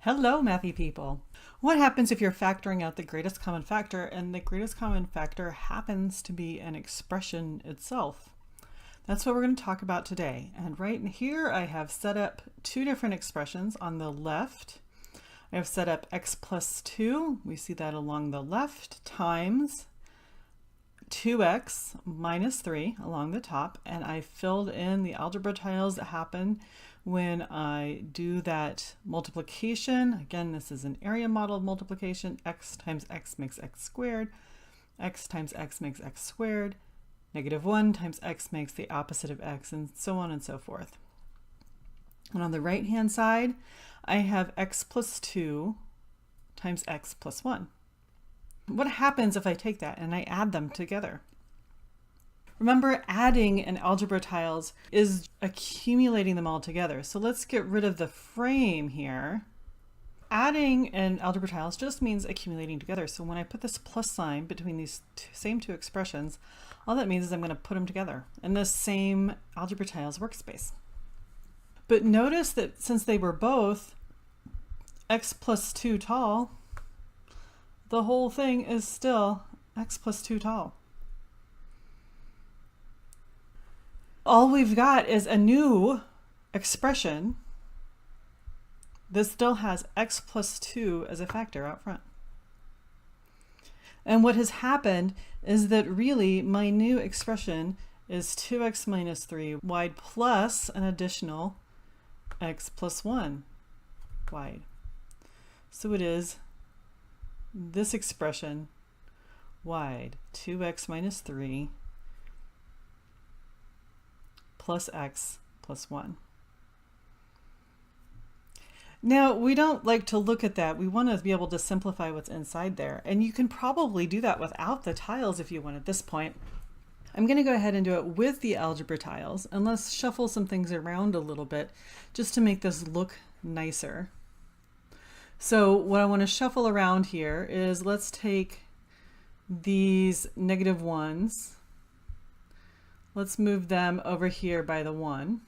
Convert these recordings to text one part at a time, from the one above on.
Hello, mathy people. What happens if you're factoring out the greatest common factor and the greatest common factor happens to be an expression itself? That's what we're going to talk about today. And right here I have set up two different expressions. On the left, I have set up x plus 2, we see that along the left, times 2x minus 3 along the top, and I filled in the algebra tiles that happen when I do that multiplication. Again, this is an area model multiplication. X times x makes x squared. X times x makes x squared. -1 times x makes the opposite of x, and so on and so forth. And on the right hand side, I have x plus 2 times x plus 1. What happens if I take that and I add them together? Remember, adding in algebra tiles is accumulating them all together. So let's get rid of the frame here. Adding in algebra tiles just means accumulating together. So when I put this plus sign between these same two expressions, all that means is I'm going to put them together in the same algebra tiles workspace. But notice that since they were both x plus 2 tall, the whole thing is still x plus 2 tall. All we've got is a new expression that still has x plus 2 as a factor out front. And what has happened is that really my new expression is 2x minus 3 wide plus an additional x plus 1 wide. So it is this expression wide, 2x minus 3 plus x plus 1. Now, we don't like to look at that. We want to be able to simplify what's inside there. And you can probably do that without the tiles if you want at this point. I'm going to go ahead and do it with the algebra tiles, and let's shuffle some things around a little bit just to make this look nicer. So what I want to shuffle around here is, let's take these -1s. Let's move them over here by the 1.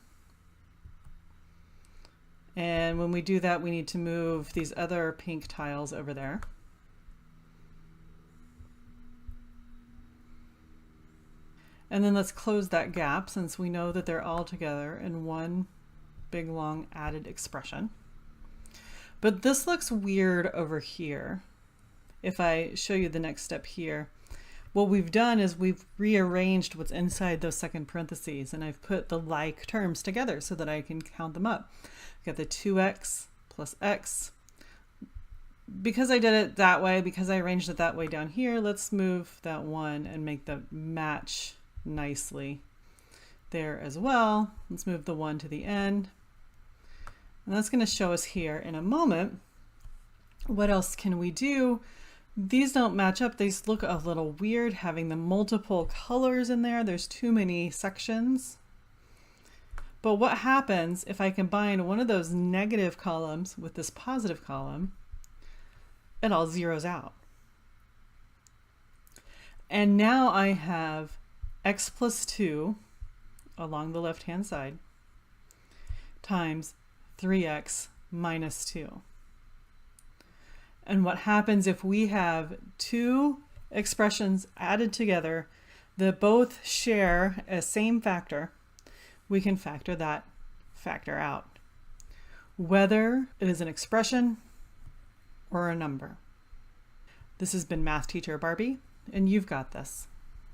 And when we do that, we need to move these other pink tiles over there. And then let's close that gap, since we know that they're all together in one big long added expression. But this looks weird over here. If I show you the next step here, what we've done is we've rearranged what's inside those second parentheses, and I've put the like terms together so that I can count them up. I've got the 2x plus x. Because I did it that way, because I arranged it that way down here, let's move that 1 and make them match nicely there as well. Let's move the 1 to the end. And that's going to show us here in a moment. What else can we do? These don't match up. These look a little weird having the multiple colors in there. There's too many sections. But what happens if I combine one of those negative columns with this positive column? It all zeroes out. And now I have x plus 2 along the left-hand side times 3x minus 2. And what happens if we have two expressions added together that both share a same factor? We can factor that factor out, whether it is an expression or a number. This has been Math Teacher Barbie, and you've got this.